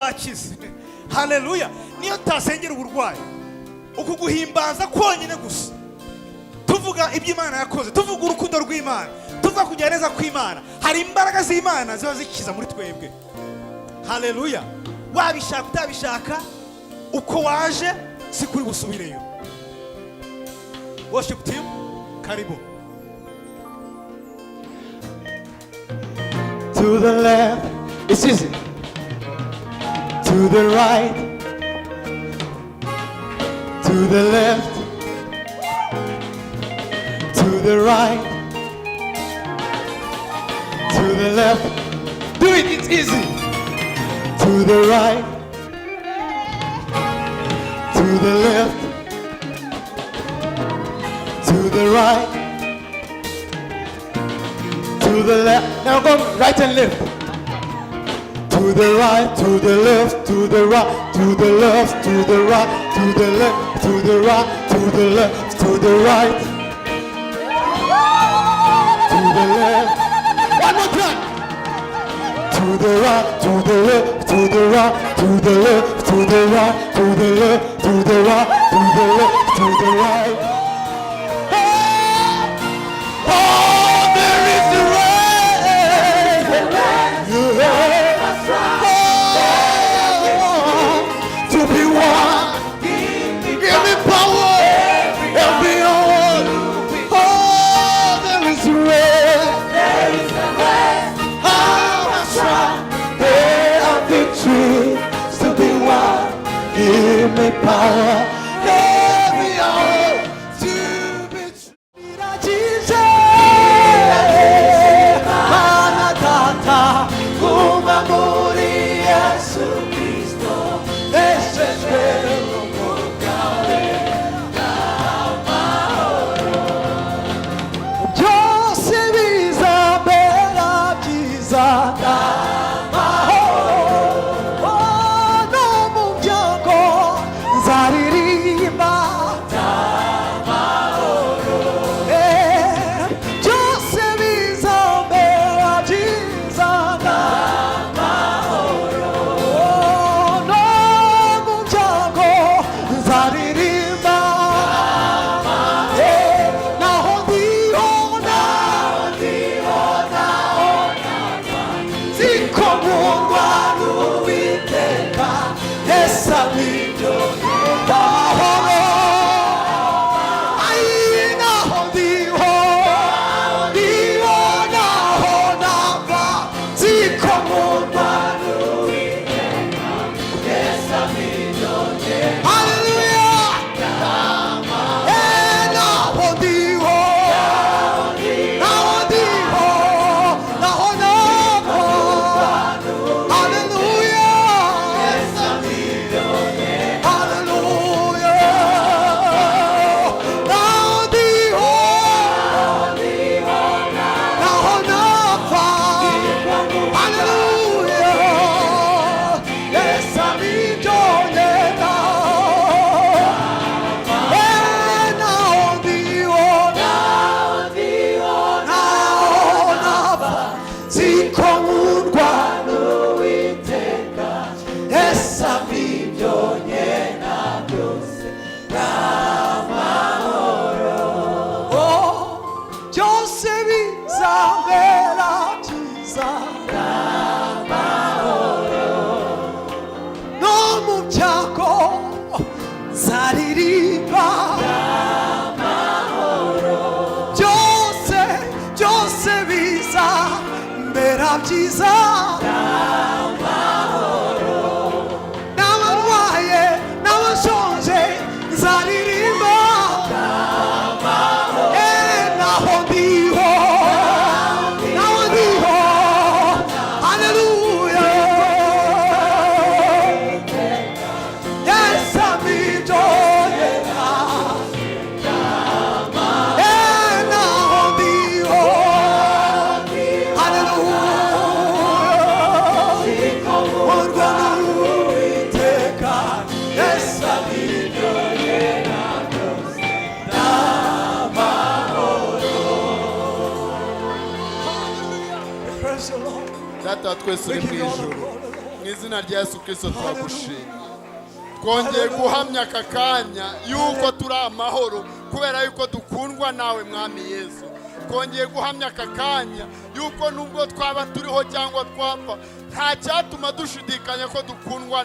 akize. Haleluya. Niyo tasengera uburwayi, uku guhimbaza konyine gusa, tuvuga iby'Imana yakoze, tuvuga urukundo rw'Imana, tuvuga kujya neza kw'Imana, hari imbaraga z'Imana ziba zikiza muri twebwe. Haleluya. Wabishaka utabishaka, uko waje si kuri busubireyo. Worship team, karibu. To the left, it's easy. To the right, to the left, to the right, to the left. Do it, it's easy. To the right, to the left, to the right, to the left. Now go right and left. To the right, to the left, to the right, to the left, to the right, to the left, to the right, to the left, to the right, to the left. One more time. To the right, to the left, to the right, to the left, to the right, to the left, to the right, to the left, to the right. Oh, there is the right. Give me power every hour to be true. Jesus, Manatata, Kumamuri, Yesu Cristo, desespero por caer da Maoro. Yo se visa bela desata. Jesus, data wa twese uri mu ijuru, mu izina rya Yesu Kristo turagushimye. Twongeye guhamya aka kanya yuko turi amahoro kubera yuko dukundwa nawe mwami Yesu. Twongeye guhamya aka kanya yuko nubwo twaba turiho cyangwa twapfa nta cyatuma dushidikanya ko dukundwa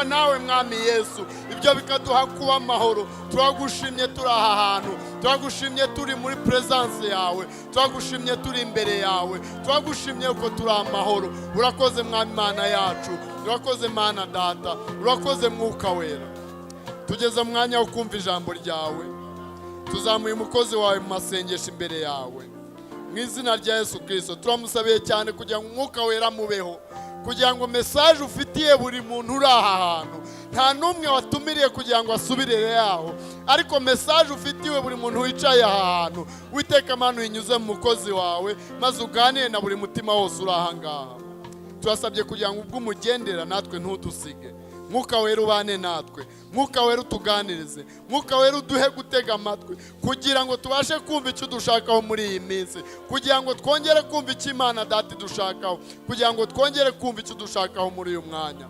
nawe mwami Yesu. Ibyo bikaduha kuba amahoro. Turagushimye turi aha hantu, turagushimye turi muri presence yawe, turagushimye turi imbere yawe, turagushimye ko turi amahoro. Urakoze mwami Mana yacu, urakoze Mana Data, urakoze Mwuka Wera. Tugeze mu mwanya wo kumva ijambo ryawe, tuzamuye umukozi wawe mu masengesho imbere yawe mu izina rya Yesu Kristo. Turamusabiye cyane kugira ngo Umwuka Wera mubeho, kugira ngo message ufitiye buri muntu uri aha hantu, nta numwe watumiriye kugira ngo asubirire yaho, ariko message ufitiwe buri muntu wicaye aha hantu, Uwiteka Mana uyinyuze mu mukozi wawe maze uganire na buri mutima wose uri aha ngaha. Turasabye kugira ngo ubwo umugendera natwe ntudusige. Mwuka Wera ubane natwe, Mwuka Wera utuganirize, Mwuka Wera uduhe gutega amatwi kugira ngo tubashe kumva icyo dushakaho muri iyi minsi, kugira ngo twongere kumva icyo Imana Data dushakaho, kugira ngo twongere kumva icyo dushakaho muri uyu mwanya.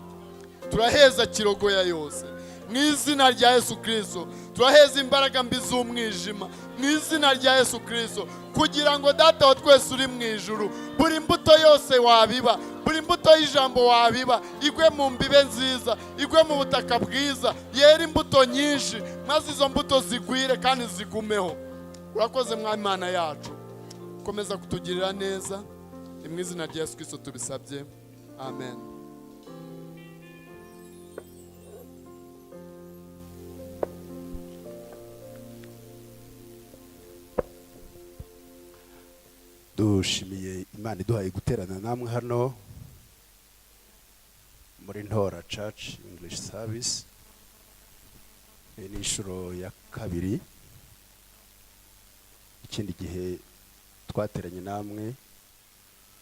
Turaheza kirogoya yose mu izina rya Yesu Kristo, turaheza imbaraga mbi z'umwijima mu izina rya Yesu Kristo, kugira ngo Data wa twese uri mu ijuru, buri mbuto yose wabiba, buri mbuto y'ijambo wabiba, igwe mu mbibe nziza, igwe mu butaka bwiza, yera imbuto nyinshi, maze izo mbuto zigwire kandi zigumeho. Urakoze mwami Mana yacu, komeza kutugirira neza, ni mu izina rya Yesu Kristo tubisabye, amen. Dushimiye Imana iduhaye guterana namwe hano muri Ntora Church English Service. Ni inshuro ya kabiri. Ikindi gihe twateranye namwe,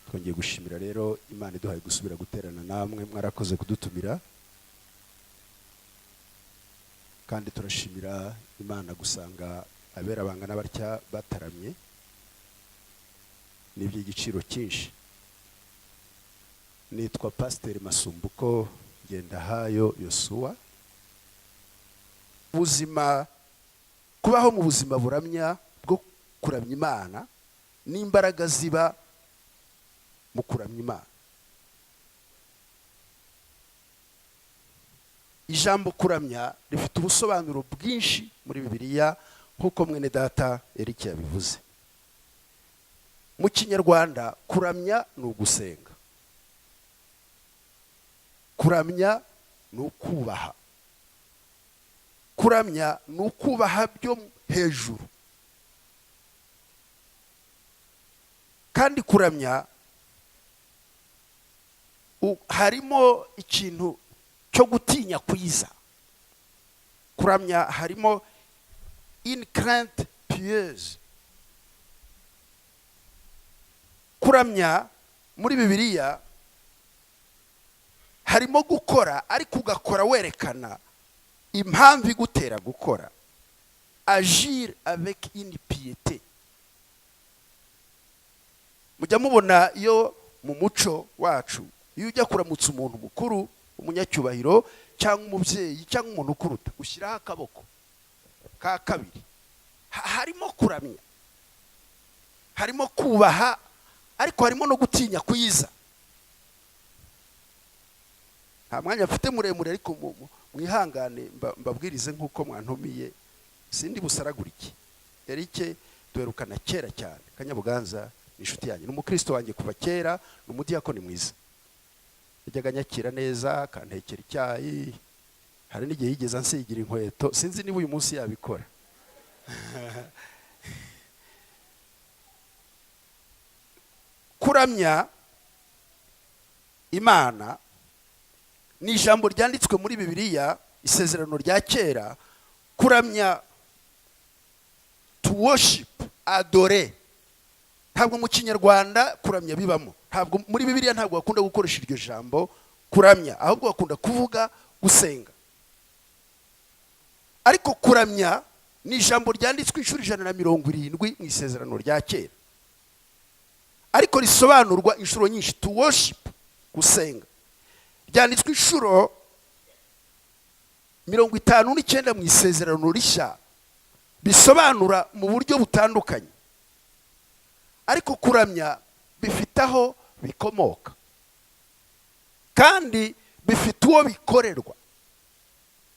twongeye gushimira rero Imana iduhaye gusubira guterana namwe. Mwarakoze kudutumira, kandi turashimira Imana gusanga abera bangana batya bataramye, ni iby'igiciro cyinshi. Nitwa Pasteur Masumbuko Ngendahayo Yosuwa. Kubaho mu buzima buramya bwo kuramya Imana n'imbaraga ziba mu kuramya Imana. Ijambo kuramya rifite ubusobanuro bwinshi muri Bibiliya nk'uko mwene data Eric yabivuze. Mu Kinyarwanda kuramya ni ugusenga, kuramya ni ukubaha, kuramya ni ukubaha byo hejuru, kandi kuramya harimo ikintu cyo gutinya kwiza. Kuramya harimo une crainte pieuse. Kuramya muri Bibiliya harimo gukora, ariko ugakora werekana impamvu igutera gukora. Agir avec une piété. Mujya mubona iyo mu muco wacu, iyo ujya kuramutsa umuntu mukuru, umunyacyubahiro cyangwa umubyeyi cyangwa umuntu ukuruta, ushyiraho akaboko ka kabiri. Harimo kuramya, harimo kubaha, ariko harimo no gutinya kuyiza. Nta mwanya mfite muremure, ariko mwihangane mbabwirize nk'uko mwantumiye, sindi busaragurike. Eric duherukana kera cyane, Kanyabuganza ni inshuti yanjye, ni umukristo wanjye kuva kera, ni umudiyakoni mwiza. Yajyaga anyakira neza, akantekera icyayi, hari n'igihe yigeze ansigira inkweto, sinzi niba uyu munsi yabikora. Kuramya Imana ni ijambo ryanditswe muri Bibiliya, isezerano rya kera. Kuramya, to worship, adore. Ntabwo mu Kinyarwanda kuramya bibamo. Ntabwo muri Bibiliya ntabwo bakunda gukoresha iryo jambo kuramya, ahubwo bakunda kuvuga gusenga. Ariko kuramya ni ijambo ryanditswe inshuro 170 mu isezerano rya kera, ariko risobanurwa inshuro nyinshi, to worship, gusenga. byanditswe inshuro 59 mu isezerano rishya, bisobanura mu buryo butandukanye, ariko kuramya bifite aho bikomoka kandi bifite uwo bikorerwa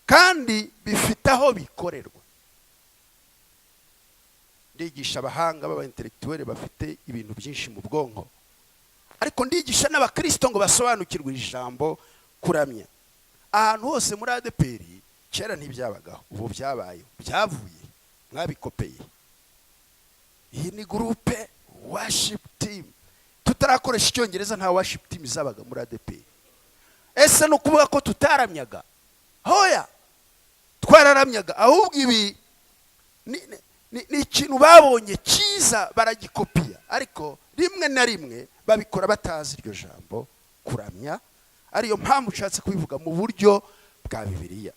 kandi bifite aho bikorerwa. Ndigisha abahanga b'aba intellectuel bafite ibintu byinshi mu bwonko, ariko ndigisha n'abakristo ngo basobanukirwe ijambo kuramya. Ahantu hose muri ADPR kera ntibyabagaho, ubu byabaye, byavuye, mwabikopeye. Iyi ni groupe worship team. Tutarakoresha icyongereza nta worship team zabaga muri ADPR. Ese no kuvuga ko tutaramyaga? Hoya, twararamyaga, ahubwo ibi ni ikintu babonye cyiza baragikopiya, ariko rimwe na rimwe babikora batazi iryo jambo kuramya. Ariyo mpamvu nshatse kubivuga mu buryo bwa Bibiliya.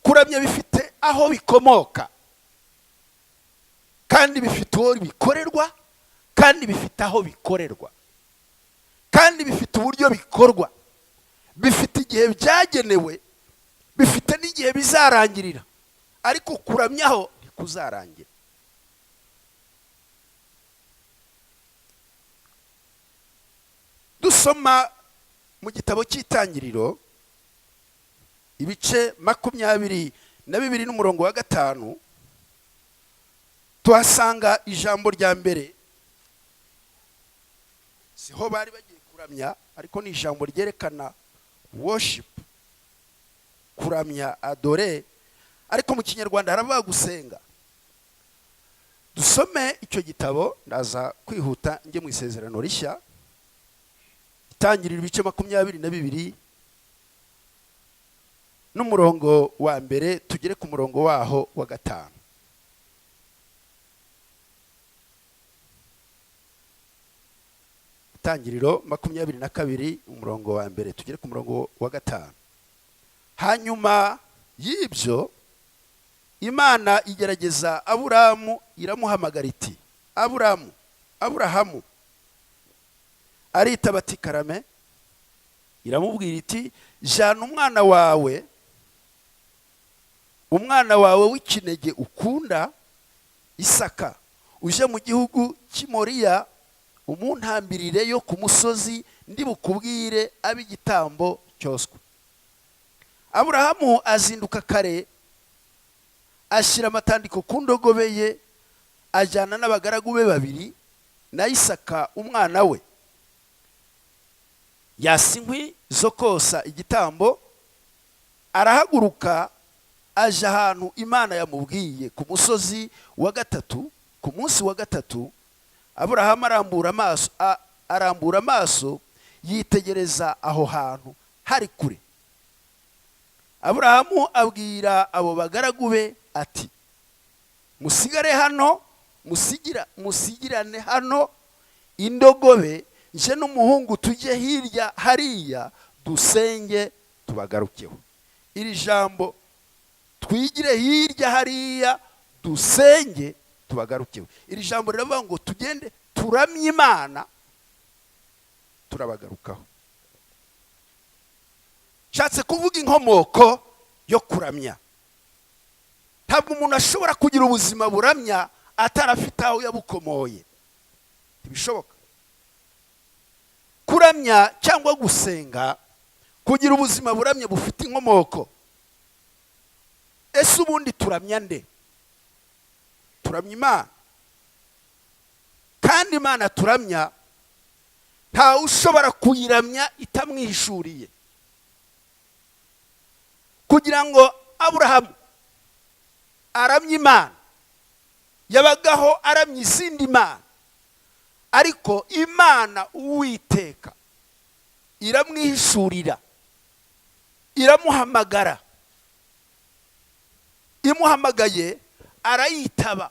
Kuramya bifite aho bikomoka kandi bifite uwo bikorerwa kandi bifite aho bikorerwa kandi bifite uburyo bikorwa, bifite igihe byagenewe, bifite n'igihe bizarangirira, ariko kuramyaho ntikuzarangira. Dusoma mu gitabo cy'Itangiriro ibice 22 n'umurongo wa 5, tuhasanga ijambo rya mbere. Siho bari bagiye kuramya, ariko ni ijambo ryerekana worship, kuramya, adore, ariko mu Kinyarwanda haravuga gusenga. Dusome icyo gitabo, ndaza kwihuta njye mu isezerano rishya. Itangiriro ibice 22 n'umurongo wa mbere tugere ku murongo waho wa 5. Itangiriro 22 umurongo wa mbere tugere ku murongo wa 5. Hanyuma y'ibyo Imana igerageza Aburahamu, iramuhamagara iti, Aburahamu, Aburahamu. Aritaba ati karame. Iramubwira iti, jana umwana wawe w'ikinege ukunda Isaka, uje mu gihugu cy'Imoriya, umuntambirire yo ku musozi ndi bukubwire ab'igitambo cyoswa. Aburahamu azinduka kare, ashyira amatandiko ku ndogobe ye, ajyana n'abagaragu be 2 na Isaka umwana we. Yasa inkwi zo kosa igitambo, arahaguruka aje ahantu Imana yamubwiye ku musozi wa 3. Ku munsi wa 3 Aburahamu arambura amaso yitegereza aho hantu hari kure. Aburahamu abwira abo bagaragu be ati, musigare hano, musigirane hano indogobe, nje n'umuhungu tujye hirya hariya dusenge tubagarukeho. Iri jambo twigire hirya hariya dusenge tubagarukeho, iri jambo riravuga ngo tugende turamye Imana turabagarukaho. Nshatse kuvuga inkomoko yo kuramya. Ntabwo umuntu ashobora kugira ubuzima buramya atarafite aho yabukomoye, ntibishoboka. Kuramya cyangwa gusenga, kugira ubuzima buramye bufite inkomoko. Ese ubundi turamya nde? Turamya Imana, kandi Imana turamya ntawe ushobora kuyiramya itamwihishuriye. Kugira ngo Aburahamu aramye Imana, yabagaho aramye izindi Mana, ariko Imana Uwiteka iramwihishurira, iramuhamagara. Imuhamagaye arayitaba,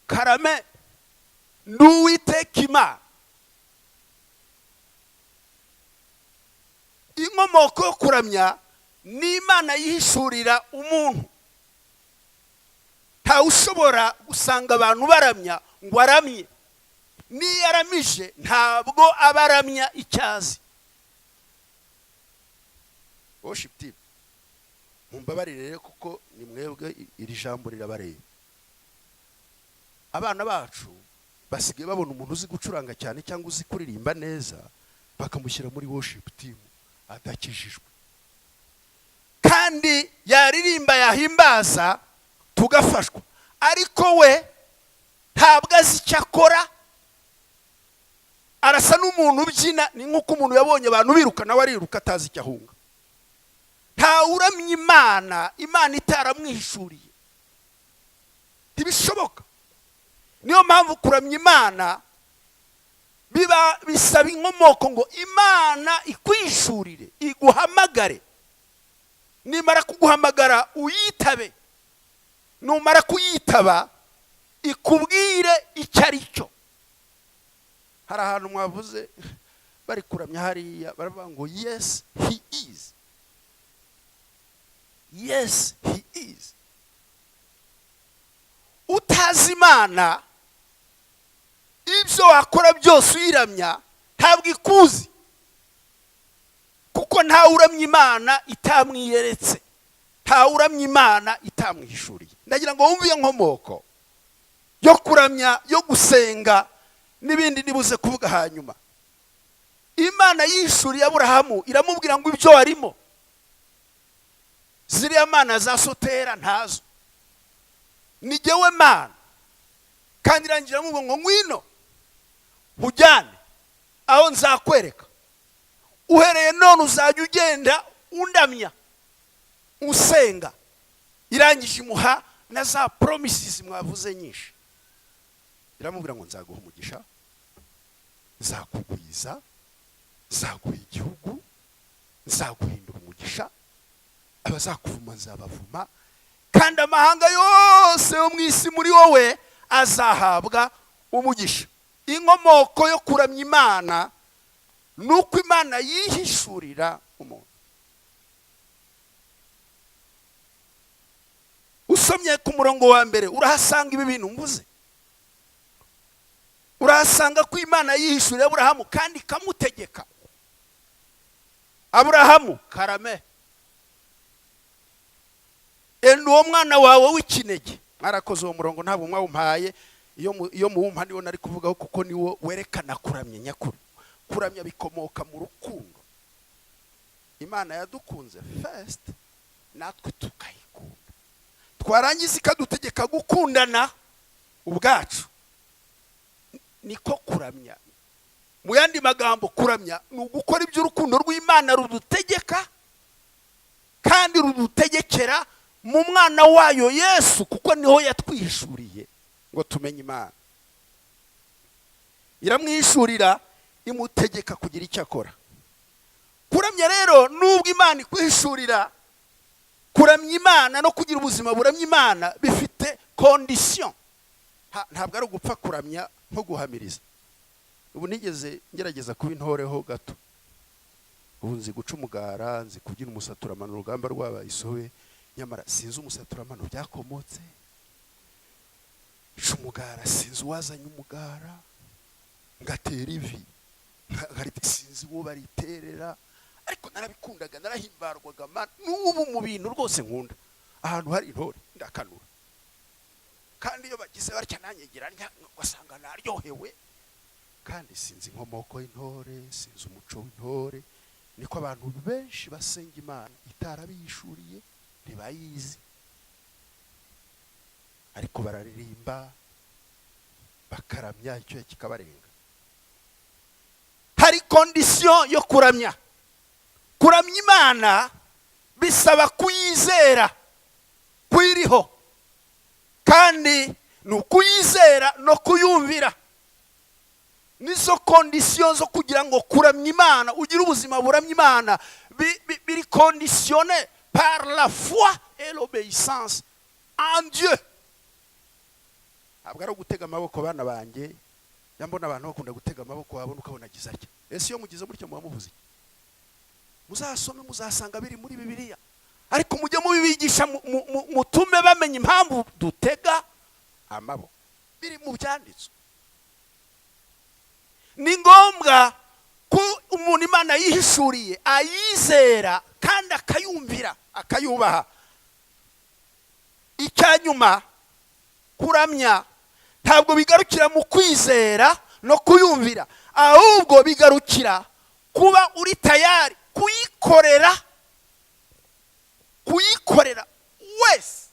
karame ndi Uwiteka Imana. Inkomoko yo kuramya ni Imana yihishurira umuntu. Ntawe ushobora gusanga abantu baramya ngo aramye. niyaramije ntabwo abaramya icyazi. Worship team, mumbabarire rero kuko ni mwebwe iri jambo rirabareba. Abana bacu basigaye babona umuntu uzi gucuranga cyane cyangwa uzi kuririmba neza bakamushyira muri worship team adakijijwe, kandi yaririmba yahimbaza tugafashwa, ariko we ntabwo azi icyo akora. Arasa n'umuntu ubyina, ni nk'uko umuntu yabonye abantu biruka nawe ariruka atazi icyo ahunga. Ntawuramya Imana, Imana itaramwihishuriye, ntibishoboka. Niyo mpamvu kuramya Imana bisaba inkomoko ngo Imana ikwishurire, iguhamagare. Nimara kuguhamagara uyitabe, numara kuyitaba ikubwire icyo ari cyo. Hari ahantu mwavuze bari kuramya hariya baravuga ngo yes he is, yes he is. Utazi Imana, ibyo wakora byose uyiramya ntabwo ikuzi, kuko ntawe uramya Imana itamwiyeretse, ntawe uramya Imana itamwihishuriye. Ndagira ngo wumve iyo nkomoko yo kuramya, yo gusenga n'ibindi nibuze kuvuga hanyuma. Imana yishuriye Aburahamu iramubwira ngo ibyo warimo, ziriya mana za Sotera ntazo, ni jyewe Mana. Kandi irangira mu ngo ngwino ujyane aho nzakwereka, uhereye none uzajya ugenda undamya usenga. Irangije imuha na za promises mwavuze nyinshi. Iramubwira ngo nzaguha umugisha, nzakugwiza, nzaguha igihugu, nzaguhindura umugisha, abazakuvuma nzabavuma, kandi amahanga yose yo mu isi muri wowe azahabwa umugisha. Inkomoko yo kuramya Imana nuko Imana yihishurira umuntu. Usomye ku murongo wa mbere urahasanga ibi bintu mvuze. Urahasanga ko Imana yihishurira Aburahamu kandi ikamutegeka. Aburahamu karame, enda uwo mwana wawe w'ikinege. Mwarakoze uwo murongo ntabwo mwawumpaye, iyo muwumpa niwo nari kuvugaho kuko niwo werekana kuramya nyakuri. Kuramya bikomoka mu rukundo. Imana yadukunze first, natwe tukayikunda. Twarangiza ikadutegeka gukundana ubwacu. Niko kuramya. Mu yandi magambo, kuramya ni ugukora iby'urukundo rw'Imana rudutegeka kandi rudutegekera mu mwana wayo Yesu, kuko niho yatwihishuriye ngo tumenye Imana. Iramwihishurira imutegeka kugira icyo akora. Kuramya rero nubwo Imana ikwihishurira, kuramya Imana no kugira ubuzima buramya Imana bifite condition. Ntabwo ari ugupfa kuramya nko guhamiriza. Ubu nigeze ngerageza kuba intoreho gato. Ubu nzi guca umugara, nzi kubyina umusaturamano, urugamba rwaba isobe, nyamara sinzi umusaturamano byakomotse. Umugara sinzi uwazanye umugara, ngatera ivi, sinzi uwo bariterera, ariko narabikundaga, narahimbarwaga. N'ubu mu bintu rwose nkunda ahantu hari intore ndakanura, kandi iyo bagize batya nanyegera ngasanga naryohewe. Kandi sinzi inkomoko y'intore, sinzi umuco w'intore. Niko abantu benshi basenga Imana itarabihishuriye, ntibayizi, ariko bararirimba bakaramya icyo kikabarenga. Hari condition yo kuramya. Kuramya Imana bisaba kuyizera, kuyiriho, kandi ni ukuyizera no kuyumvira. Nizo condition zo kugira ngo kuramya Imana, ugira ubuzima buramya Imana, biri conditionné par la foi et l'obéissance en Dieu. Ntabwo ari gutega amaboko bana banjye. Yambona abantu bakunda gutega amaboko wabona ukabona agize atya. Ese iyo mugize mutyo muba muvuze, muzasome muzasanga biri muri Bibiliya, ariko mujye mubibigisha mutume bamenya impamvu dutega amaboko. Biri mu byanditswe. ni ngombwa ko umuntu Imana yihishuriye ayizera kandi akayumvira akayubaha. Icyanyuma, kuramya ntabwo bigarukira mu kwizera no kuyumvira, ahubwo bigarukira kuba uri tayari kuyikorera wese,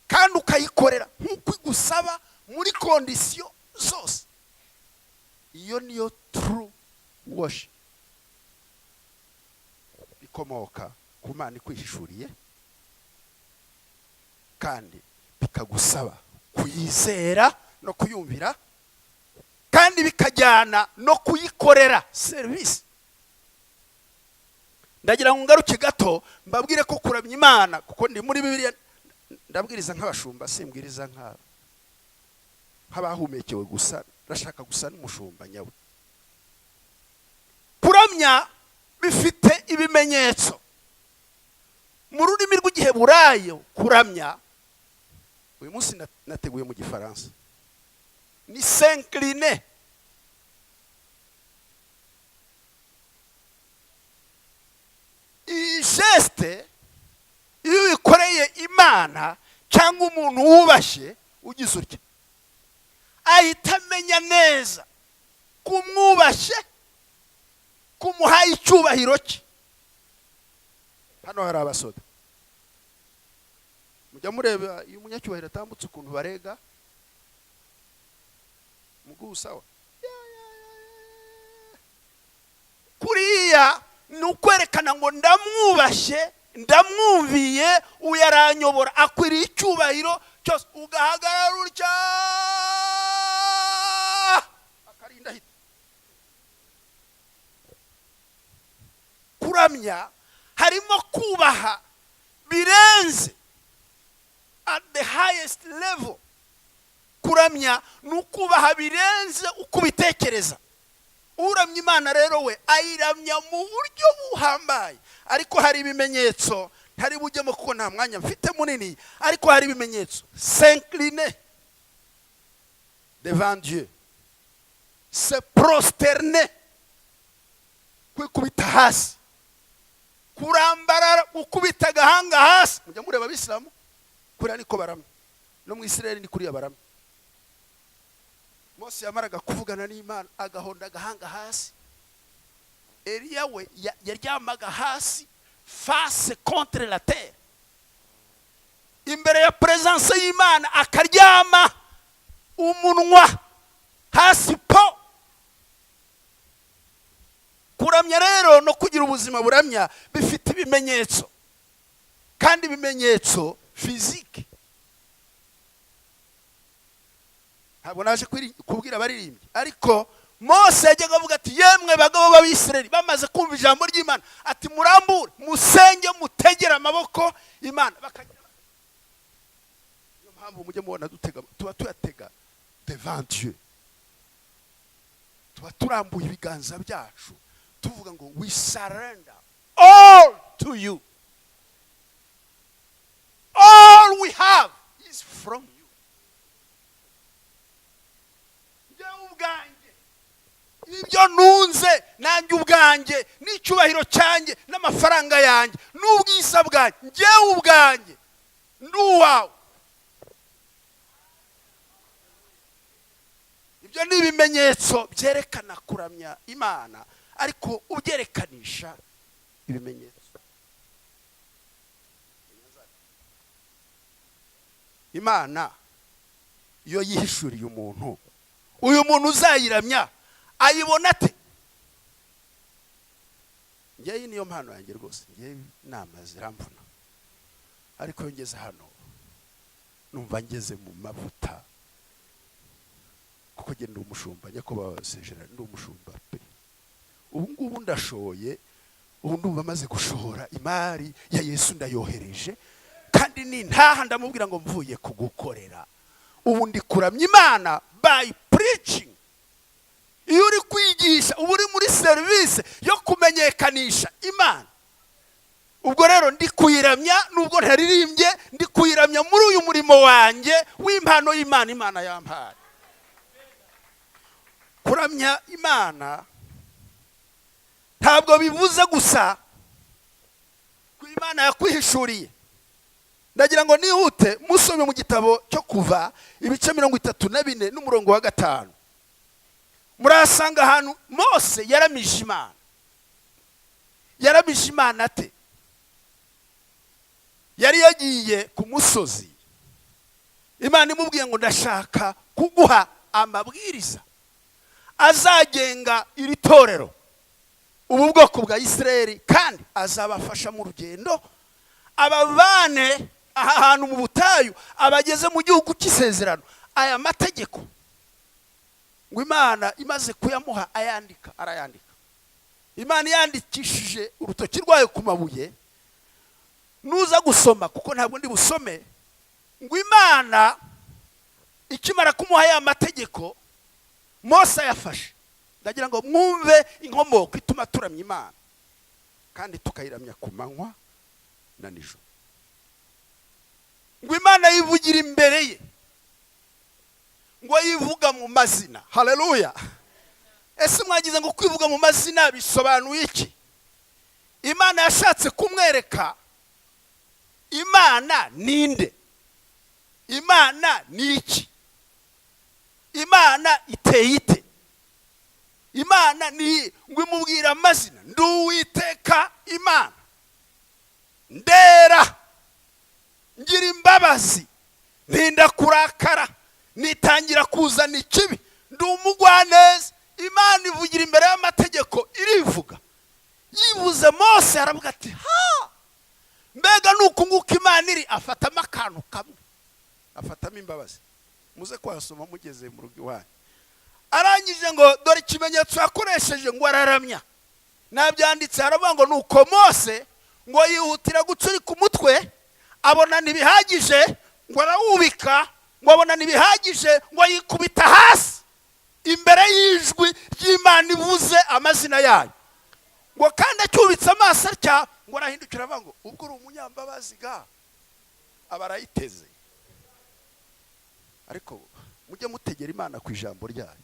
kandi ukayikorera nk'uko igusaba muri kondisiyo zose. Iyo niyo true worship, bikomoka ku Mana ikwihishuriye kandi bikagusaba kuyizera no kuyumvira, kandi bikajyana no kuyikorera service. Ndagira ngo ngaruke gato mbabwire ko kuramya Imana, kuko ndi muri Bibiliya ndabwiriza nk'abashumba, simbwiriza nk'abahumekewe gusa, ndashaka gusa n'umushumba nyawe. Kuramya bifite ibimenyetso. Mu rurimi rw'Igiheburayo kuramya, uyu munsi nateguye mu Gifaransa, ni s'incliner. Iyi geste iyo uyikoreye Imana cyangwa umuntu wubashye ugize utya, ahita amenya neza kumwubashye, kumuhaye icyubahiro cye. Hano hari abasoda, mujya mureba iyo umunyacyubahiro atambutse ukuntu barega muguhu sawa. Kuriya ni ukwerekana ngo ndamwubashye, ndamwumviye, uyaranyobora, akwiriye icyubahiro cyose. Ugahagarara utya akarinda hita. Kuramya harimo kubaha birenze, at the highest level. Kuramya ni ukubaha birenze uko ubitekereza. Uramya Imana rero we ayiramya mu buryo buhambaye, ariko hari ibimenyetso ntari bujyemo kuko nta mwanya mfite munini, ariko hari ibimenyetso. S'incliner devant Dieu, se prosterner, kwikubita hasi, kurambarara, gukubita agahanga hasi. Mujya mureba Abisilamu kuriya niko baramya, no mu Isirayeli ni kuriya baramya. Mose yamaraga kuvugana n'Imana agahonda agahanga hasi. Eliya we yaryamaga hasi face contre la terre, imbere ya presence y'Imana akaryama umunwa hasi po. Kuramya rero no kugira ubuzima buramya bifite ibimenyetso, kandi ibimenyetso physique. Ntabwo naje kubwira abaririmbyi, ariko Mose yajyaga avuga ati yemwe bagabo b'Abisirayeli bamaze kumva ijambo ry'Imana, ati murambure musenge mutegera amaboko Imana. Niyo mpamvu mujye mubona tuba tuyatega devant Dieu, tuba turambuye ibiganza byacu tuvuga ngo we surrender all to you, all we have is from you. Ibyo nunze nanjye ubwanjye, n'icyubahiro cyanjye, n'amafaranga yanjye, n'ubwiza bwanjye, njyewe ubwanjye n'uwawe. Ibyo ni ibimenyetso byerekana kuramya Imana, ariko ubyerekanisha ibimenyetso. Imana iyo yihishuriye umuntu, uyu muntu uzayiramya ayibona ate? Njyewe niyo mpano yanjye rwose, njyewe inama ziramvuna, ariko ngeze hano numva ngeze mu mavuta, kuko ngenda umushumba Nyakubahwa Sejera, ndi umushumba pe. Ubu ngubu ndashoye, ubu ndumva maze gushora imari ya Yesu ndayohereje, kandi ni ntaha ndamubwira ngo mvuye kugukorera. Ubu ndi kuramya Imana by preaching. Iyo uri kwigisha uba uri muri service yo kumenyekanisha Imana. Ubwo rero ndi kuyiramya, nubwo ntaririmbye, ndi kuyiramya muri uyu murimo wanjye w'impano y'Imana Imana yampaye. kuramya imana ntabwo bivuze gusa ko imana yakwihishuriye. ndagira ngo nihute musome mu gitabo cyo Kuva ibice 34 n'umurongo wa 5. murasanga ahantu Mose yaramije imana. yaramije imana ate? yari yagiye ku musozi, imana imubwiye ngo ndashaka kuguha amabwiriza azagenga iri torero, ubu bwoko bwa Isirayeli, kandi azabafasha mu rugendo abavane aha hantu mu butayu abageze mu gihugu cy'isezerano. aya mategeko ngo imana imaze kuyamuha arayandika. imana yandikishije urutoki rwayo ku mabuye. nuza gusoma, kuko ntabwo ndi busome, ngo imana ikimara kumuha aya mategeko Mose yafashe. ndagira ngo mwumve inkomoko ituma turamya imana kandi tukayiramya ku manywa na nijoro. ngo imana yivugira imbere ye, ngo yivuga mu mazina. haleluya! ese mwagize ngo kwivuga mu mazina bisobanuye iki? imana yashatse kumwereka imana ninde, imana ni iki, imana iteye ite, imana ni ngo imubwira amazina. ndi Uwiteka Imana, ndera, ngira imbabazi, ntinda kurakara, nitangira kuzana ikibi, ndi umugwaneza. imana ivugira imbere y'amategeko, irivuga. yivuze Mose aravuga ati ha, mbega nuko nguko imana iri. afatamo akantu kamwe, afatamo imbabazi. muze kwasoma mugeze mu rugo iwanyu. arangije ngo dore ikimenyetso yakoresheje, ngo araramya. nabyanditse haravuga ngo nuko Mose ngo yihutira gucurika umutwe, abona ntibihagije, ngo arawubika, ngo abona ntibihagije, ngo yikubita hasi imbere y'ijwi ry'imana ivuze amazina yayo. ngo kandi acyubitse amaso atya, ngo arahindukira avuga ngo ubwo uri umunyambabazi ga, aba arayiteze. ariko mujye mutegera imana ku ijambo ryayo,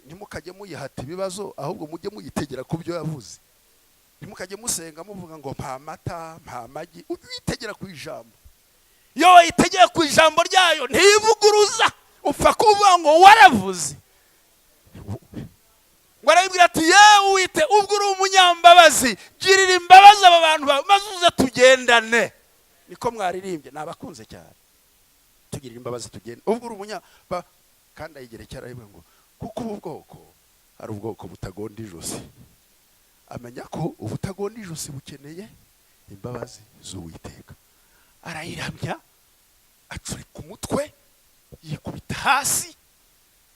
ntimukajye muyihata ibibazo, ahubwo mujye muyitegera ku byo yavuze. ntimukajye musenga muvuga ngo mpa amata, mpa amagi. uyitegera ku ijambo. iyo wayitegeye ku ijambo ryayo ntivuguruza, upfa kuvuga ngo waravuze. ngo arayibwira ati yewe wite, ubwo uri umunyambabazi, girira imbabazi aba bantu bawe, maze uze tugendane. niko mwaririmbye, nabakunze cyane. tugirira imbabazi tugende, ubwo uri umunyambabazi. kandi ayigerekera aravuga ngo kuko ubu bwoko ari ubwoko butagonda ijosi. amenya ko ubutagonda ijosi bukeneye imbabazi z'Uwiteka. arayiramya, acurika umutwe, yikubita hasi,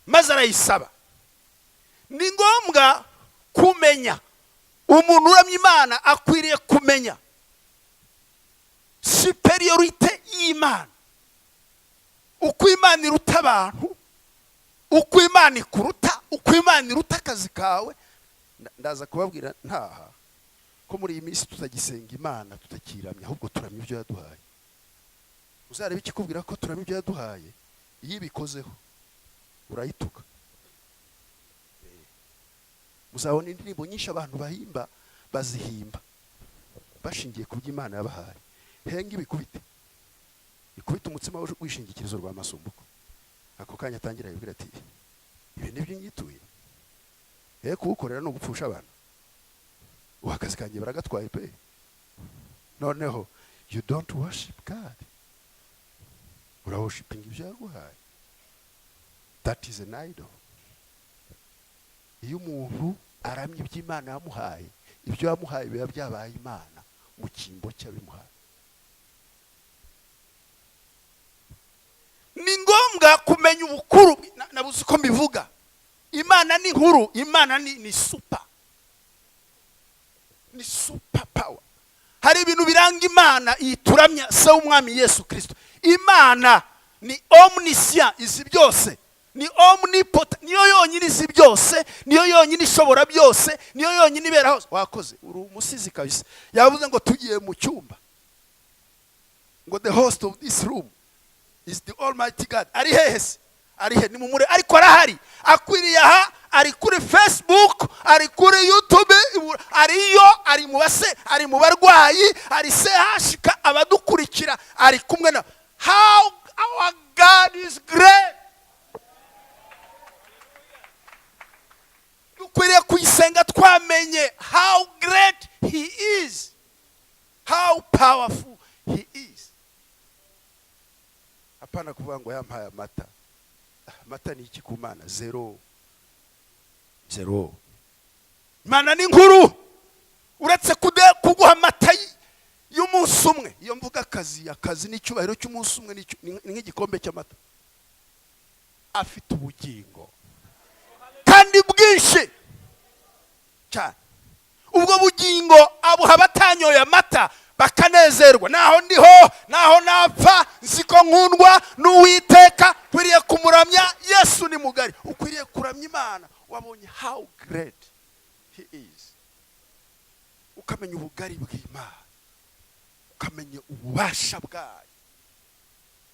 maze arayisaba. ni ngombwa kumenya, umuntu uramya imana akwiriye kumenya superiorite y'imana, uko imana iruta abantu, uko imana ikuruta, uko imana iruta akazi kawe. ndaza kubabwira ntaha ko muri iyi minsi tutagisenga imana, tutakiramya, ahubwo turamya ibyo yaduhaye. uzarebe ikikubwira ko turamya ibyo yaduhaye, iyo ibikozeho urayituka. muzabona indirimbo nyinshi abantu bahimba, bazihimba bashingiye ku byo imana yabahaye. henga ibikubite, ikubite umutsima wishingikirizo rwa masumbuko. ako kanya atangira yibwira ati ibi nibyo nyituye, kuwukorera no gupfusha abantu. akazi kanjye baragatwaye pe. noneho you don't worship God, uraworshiping ibyo yaguhaye. that is an idol. iyo umuntu aramye iby'imana yamuhaye, ibyo yamuhaye biba byabaye imana mu cyimbo cy'abimuhaye. ni ngombwa kumenya ubukuru. nabuze uko mbivuga. imana ni nkuru, imana ni super, ni super power. hari ibintu biranga imana iyi turamya, se w'umwami Yesu Kristo. imana ni omniscient, izi byose. ni omnipotent, niyo yonyine izi byose, niyo yonyine ishobora byose, niyo yonyine ibera hose. wakoze uri umusizi kabisa. yavuze ngo tugiye mu cyumba, ngo the host of this room is the almighty God. ari hehe se? ari he? ni mumure, ariko arahari, akwiriye aha, ari kuri Facebook, ari kuri YouTube, ari mu base, ari mu barwayi, ari sehashika abadukurikira, ari kumwe na. How our God is great. Dukwiriye kuyisenga twamenye how great he is, how powerful he is. Hapana kuvuga ngo yampaye amata. Amata ni iki ku Mana? Zero. Imana ni nkuru, uretse kuguha amata y'umunsi umwe. Iyo mvuga akazi n'icyubahiro cy'umunsi umwe ni nk'igikombe cy'amata. Afite ubugingo kandi bwinshi cyane. Ubwo bugingo abuha abatanyoye amata bakanezerwa. Naho ndiho, naho napfa, nziko nkundwa n'Uwiteka, kwiriye kumuramya. Yesu ni mugari, ukwiriye kuramya Imana. Wabonye how great he is, ukamenya ubugari bw'Imana, ukamenya ububasha bwayo,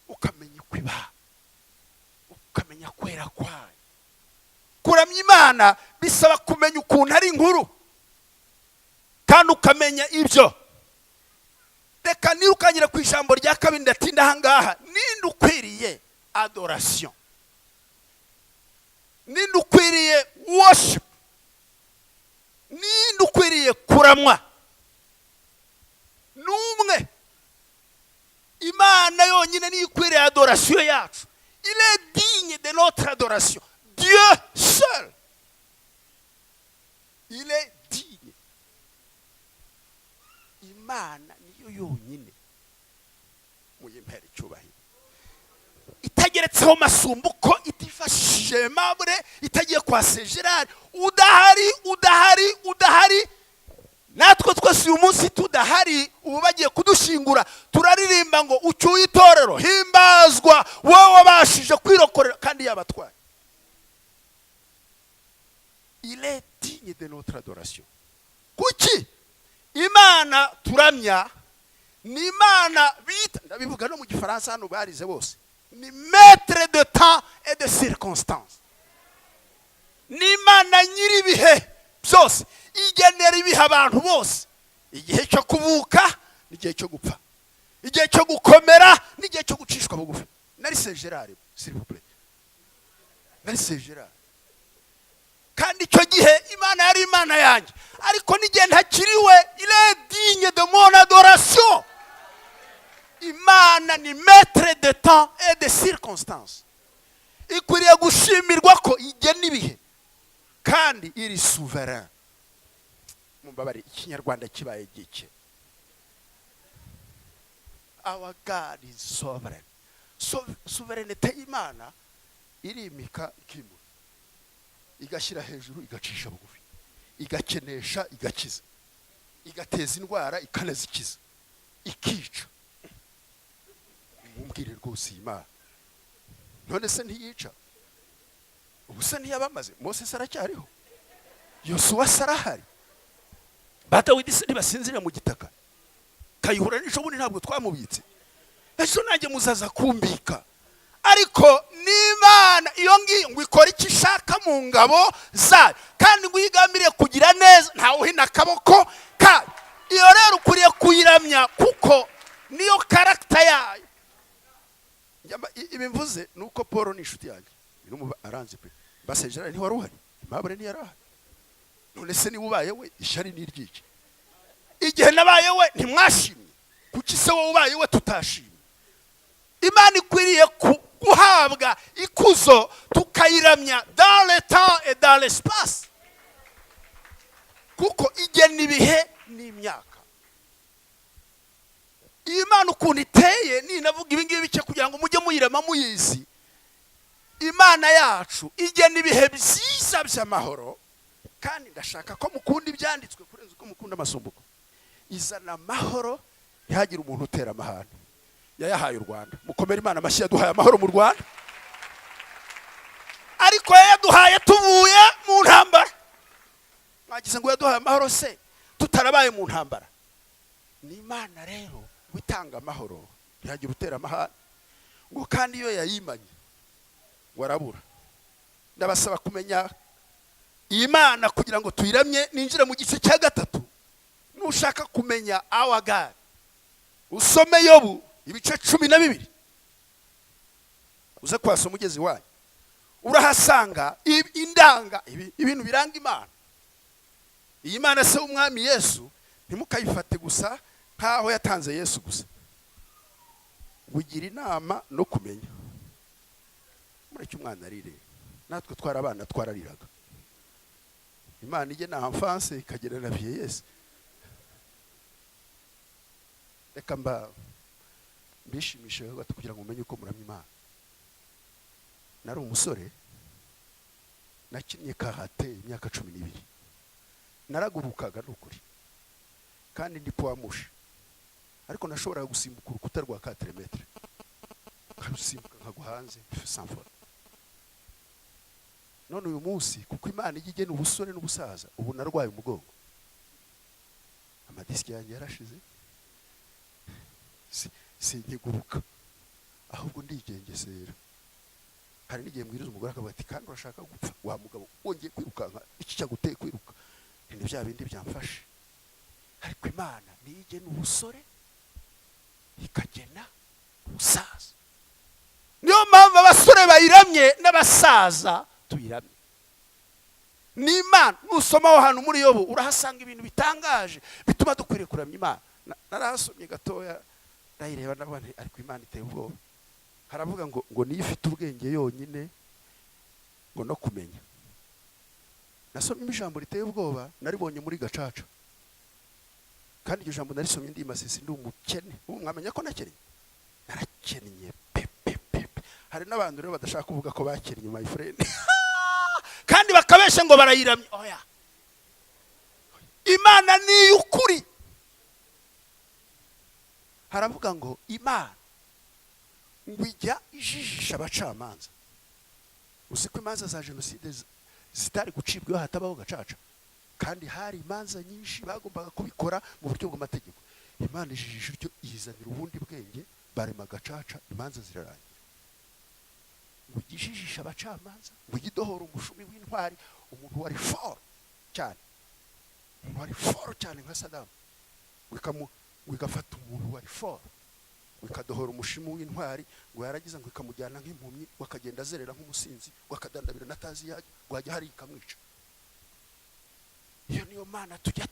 ukamenya kwiba, ukamenya kwera kwayo. Kuramya Imana bisaba kumenya ukuntu ari inkuru kandi ukamenya ibyo. Reka nirukanyira ku ijambo rya kabiri ndatinda ahangaha. Ninde ukwiriye adoration? Ninde ukwiriye worship? Ninde ukwiriye kuramwa? Numwe. Imana yonyine ni ikwiriye adoration yacu. Il est digne de notre adoration. Dieu seul. Il est digne. Imana niyo yonyine muyimpere cyubahiro, itageretseho masumbuko, itifashije mabure, itagiye kwa Gerard, udahari. Natwe twese uyu munsi tudahari, ubu bagiye kudushingura, turaririmba ngo ucyuye itorero, himbazwa wowe wabashije kwirokorera kandi yabatwaye. Il est digne de notre adoration. Kuki Imana turamya ni Imana bita, ndabivuga no mu Gifaransa hano barize bose, ni maître de temps et de circonstances. Ni Imana nyiri ibihe byose, igenera ibihe abantu bose. Igihe cyo kuvuka n'igihe cyo gupfa, igihe cyo gukomera n'igihe cyo gucishwa bugufi. Nari Gerard, s'il vous plaît, nari Gerard. Kandi icyo gihe Imana yari Imana yanjye, ariko n'igihe ntakiriwe, il est digne de mon adoration. Imana ni maître de temps et de circonstances, ikwiriye gushimirwa ko igena ibihe kandi iri souverain. Mumbabari ikinyarwanda kibaye gike. Our God is sovereign. Sovereignty y'Imana irimika ikimu, igashyira hejuru, igacisha bugufi, igakenesha, igakiza, igateza indwara, ikanazikiza, ikica. Mumbwire rwose Imana none se ntiyica? Ubuse ntiyabamaze? Moses aracyariho, Yosuwa sarahari, Dawidi ntibasinzira mu gitaka, Kayihura n'ijobuni ntabwo twamubitse. Ejo nanjye muzaza kumbika. Ariko n'Imana iyo ngiyo ngo ikora icyo ishaka mu ngabo zayo, kandi ngo uyigambiriye kugira neza, ntawe uhina akaboko kayo. Iyo rero ukuriye kuyiramya kuko niyo karakita yayo. Ibi mvuze nuko Paul ni inshuti yanjye, aranze pe. Base Gerard ntiwari uhari, Mabure ntiyarahari. None se ni ubaye we ishari n'iryiki? Igihe nabaye we ntimwashimye, kuki se wowe ubaye we tutashimye? Imana ikwiriye guhabwa ikuzo, tukayiramya dans le temps et dans l'espace, kuko igena ibihe n'imyaka. Imana ukuntu iteye, ninavuga ibi ngibi cyo kugira ngo mujye muyirema muyizi. Imana yacu igena ibihe byiza by'amahoro, kandi ndashaka ko mukunda ibyanditswe kurenza uko mukunda amasumbuko. Izana amahoro, ntihagire umuntu utera amahane. Yayahaye u Rwanda, mukomere Imana amashyi, yaduhaye amahoro mu Rwanda. Ariko yaduhaye tuvuye mu ntambara. Mwagize ngo yaduhaye amahoro se tutarabaye mu ntambara? Ni Imana rero witanga amahoro, ntihagire utera amahane. Ngo kandi iyo yayimanye warabura. Ndabasaba kumenya iyi Mana kugira ngo tuyiramye ninjire mu gice cya gatatu. Nushaka kumenya our God, usome Yobu ibice 12, uze kwasa umugezi wayo, urahasanga indanga ibintu biranga Imana. Iyi Mana se umwami Yesu ntimukayifate gusa nkaho yatanze Yesu gusa, ugira inama no kumenya. Mureke umwana arire, natwe twarabana twarariraga. Imana ije na enfance ikagera na vieillesse. Reka mbishimishe gato kugira ngo umenye uko muramya Imana. Nari umusore nakinnye karate imyaka 12, naragurukaga n'ukuri kandi ndi poamusha, ariko nashoboraga gusimbuka urukuta rwa 4 metre, karusimbuka nkagwa hanze sans faute. None uyu munsi kuko Imana igigena ubusore n'ubusaza, ubu narwaye umugongo, amadiski yanjye yarashize, sinkiguruka ahubwo ndigengesera. Hari n'igihe mbwiriza umugore akavuga ati kandi urashaka gupfa wa mugabo, wongeye kwirukanka iki cyaguteye kwiruka, ni bya bindi byamfashe. Ariko Imana nigena ubusore ikagena ubusaza. Niyo mpamvu abasore bayiramye n'abasaza tuyiramye. Ni Imana. Nusomaho hano muri Yobu urahasanga ibintu bitangaje bituma dukwiriye kuramya Imana. Narahasomye gatoya ndayireba nabone, ariko Imana iteye ubwoba. Haravuga ngo niyo ifite ubwenge yonyine ngo no kumenya. Nasomye ijambo riteye ubwoba, naribonye muri Gacaca, kandi iryo jambo narisomye ndi Masisi, ndi umukene. Mwamenya ko nakennye? Narakennye pepe. Hari n'abantu rero badashaka kuvuga ko bakennye, my friend. Kandi bakabesha ngo barayiramye. Oya, Imana ni ukuri. Haravuga ngo Imana ngwijya ijijisha abacamanza. Usiko imanza za jenoside zitari gucibwa hatabaho Gacaca, kandi hari imanza nyinshi bagombaga kubikora mu buryo bw'amategeko. Imana ijijisha ryo izanira ubundi bwenge, barema Gacaca, imanza zirarangira. Ngwijijisha abacamanza, ngwidohora umushumi w'intwari, umuntu wari fort cyane, umuntu wari fort cyane nka Saddam, wigafata umuntu wari fort, wikadohora umushimi w'intwari, ngo yaragiza ngo ikamujyana nk'impumyi, wakagenda azerera nk'umusinzi, wakadandabira natazi yajya, wajya hari ikamwica. Iyo niyo Mana tujya